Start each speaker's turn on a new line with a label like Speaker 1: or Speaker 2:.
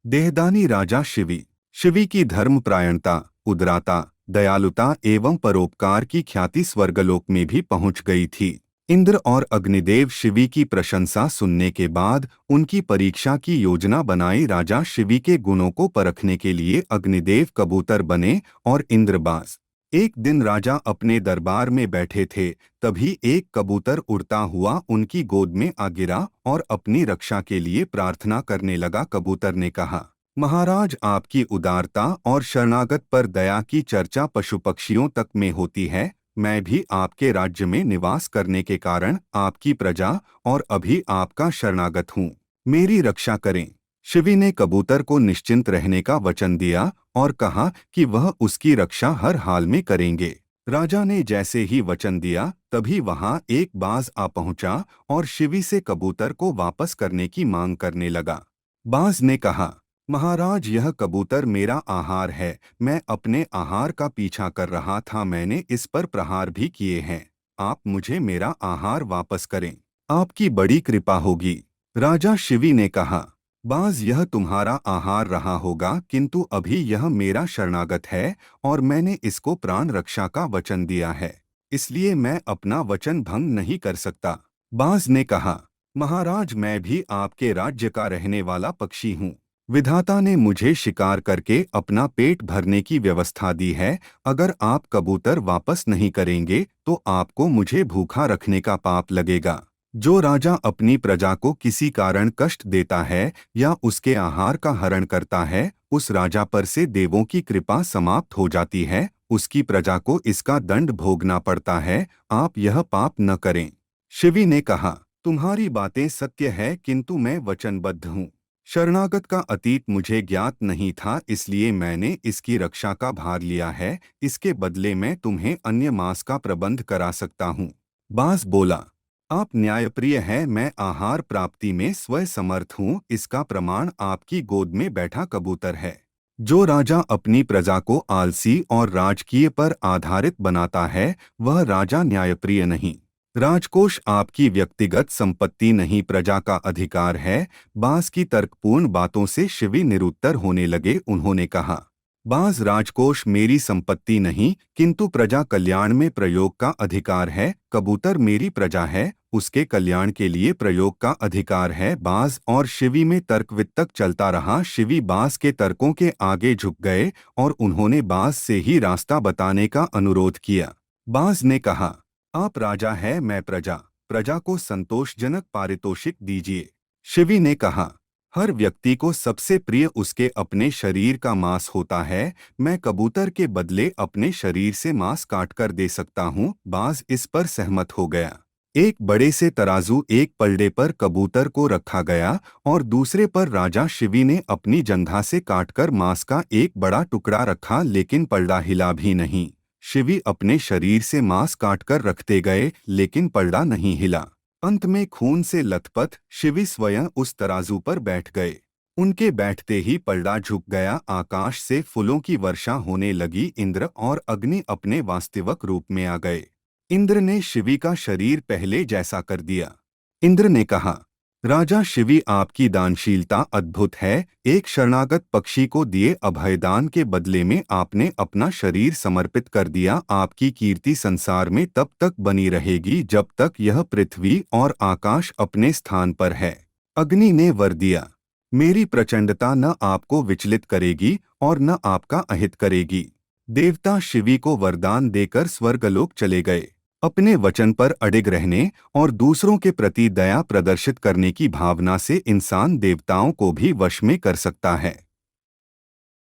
Speaker 1: देहदानी राजा शिवी। शिवी की धर्मपरायणता, उदारता, दयालुता एवं परोपकार की ख्याति स्वर्गलोक में भी पहुंच गई थी। इंद्र और अग्निदेव शिवी की प्रशंसा सुनने के बाद उनकी परीक्षा की योजना बनाई। राजा शिवी के गुणों को परखने के लिए अग्निदेव कबूतर बने और इंद्र बाज। एक दिन राजा अपने दरबार में बैठे थे, तभी एक कबूतर उड़ता हुआ उनकी गोद में आ गिरा और अपनी रक्षा के लिए प्रार्थना करने लगा। कबूतर ने कहा, महाराज, आपकी उदारता और शरणागत पर दया की चर्चा पशु पक्षियों तक में होती है। मैं भी आपके राज्य में निवास करने के कारण आपकी प्रजा और अभी आपका शरणागत हूँ। मेरी रक्षा करें। शिवी ने कबूतर को निश्चिंत रहने का वचन दिया और कहा कि वह उसकी रक्षा हर हाल में करेंगे। राजा ने जैसे ही वचन दिया, तभी वहां एक बाज आ पहुंचा और शिवी से कबूतर को वापस करने की मांग करने लगा। बाज ने कहा, महाराज, यह कबूतर मेरा आहार है। मैं अपने आहार का पीछा कर रहा था, मैंने इस पर प्रहार भी किए हैं। आप मुझे मेरा आहार वापस करें, आपकी बड़ी कृपा होगी। राजा शिवी ने कहा, बाज, यह तुम्हारा आहार रहा होगा, किंतु अभी यह मेरा शरणागत है और मैंने इसको प्राण रक्षा का वचन दिया है, इसलिए मैं अपना वचन भंग नहीं कर सकता। बाज ने कहा, महाराज, मैं भी आपके राज्य का रहने वाला पक्षी हूँ। विधाता ने मुझे शिकार करके अपना पेट भरने की व्यवस्था दी है। अगर आप कबूतर वापस नहीं करेंगे तो आपको मुझे भूखा रखने का पाप लगेगा। जो राजा अपनी प्रजा को किसी कारण कष्ट देता है या उसके आहार का हरण करता है, उस राजा पर से देवों की कृपा समाप्त हो जाती है, उसकी प्रजा को इसका दंड भोगना पड़ता है। आप यह पाप न करें। शिवी ने कहा, तुम्हारी बातें सत्य है, किंतु मैं वचनबद्ध हूँ। शरणागत का अतीत मुझे ज्ञात नहीं था, इसलिए मैंने इसकी रक्षा का भार लिया है। इसके बदले मैं तुम्हें अन्य मांस का प्रबंध करा सकता हूँ। बाज बोला, आप न्यायप्रिय हैं, मैं आहार प्राप्ति में स्वयं समर्थ हूँ। इसका प्रमाण आपकी गोद में बैठा कबूतर है। जो राजा अपनी प्रजा को आलसी और राजकीय पर आधारित बनाता है, वह राजा न्यायप्रिय नहीं। राजकोष आपकी व्यक्तिगत संपत्ति नहीं, प्रजा का अधिकार है। बाज की तर्कपूर्ण बातों से शिवी निरुत्तर होने लगे। उन्होंने कहा, बाज, राजकोष मेरी संपत्ति नहीं, किंतु प्रजा कल्याण में प्रयोग का अधिकार है। कबूतर मेरी प्रजा है, उसके कल्याण के लिए प्रयोग का अधिकार है। बाज और शिवी में तर्क वितर्क चलता रहा। शिवी बाज के तर्कों के आगे झुक गए और उन्होंने बाज से ही रास्ता बताने का अनुरोध किया। बाज ने कहा, आप राजा है, मैं प्रजा। प्रजा को संतोषजनक पारितोषिक दीजिए। शिवी ने कहा, हर व्यक्ति को सबसे प्रिय उसके अपने शरीर का मांस होता है। मैं कबूतर के बदले अपने शरीर से मांस काटकर दे सकता हूँ। बाज इस पर सहमत हो गया। एक बड़े से तराजू एक पलड़े पर कबूतर को रखा गया और दूसरे पर राजा शिवी ने अपनी जंघा से काटकर मांस का एक बड़ा टुकड़ा रखा, लेकिन पलड़ा हिला भी नहीं। शिवी अपने शरीर से मांस काटकर रखते गए, लेकिन पलड़ा नहीं हिला। अंत में खून से लथपथ शिवी स्वयं उस तराजू पर बैठ गए। उनके बैठते ही पलड़ा झुक गया। आकाश से फूलों की वर्षा होने लगी। इंद्र और अग्नि अपने वास्तविक रूप में आ गए। इंद्र ने शिवी का शरीर पहले जैसा कर दिया। इंद्र ने कहा, राजा शिवी, आपकी दानशीलता अद्भुत है। एक शरणागत पक्षी को दिए अभयदान के बदले में आपने अपना शरीर समर्पित कर दिया। आपकी कीर्ति संसार में तब तक बनी रहेगी जब तक यह पृथ्वी और आकाश अपने स्थान पर है। अग्नि ने वर दिया, मेरी प्रचंडता न आपको विचलित करेगी और न आपका अहित करेगी। देवता शिवी को वरदान देकर स्वर्गलोक चले गए। अपने वचन पर अडिग रहने और दूसरों के प्रति दया प्रदर्शित करने की भावना से इंसान देवताओं को भी वश में कर सकता है।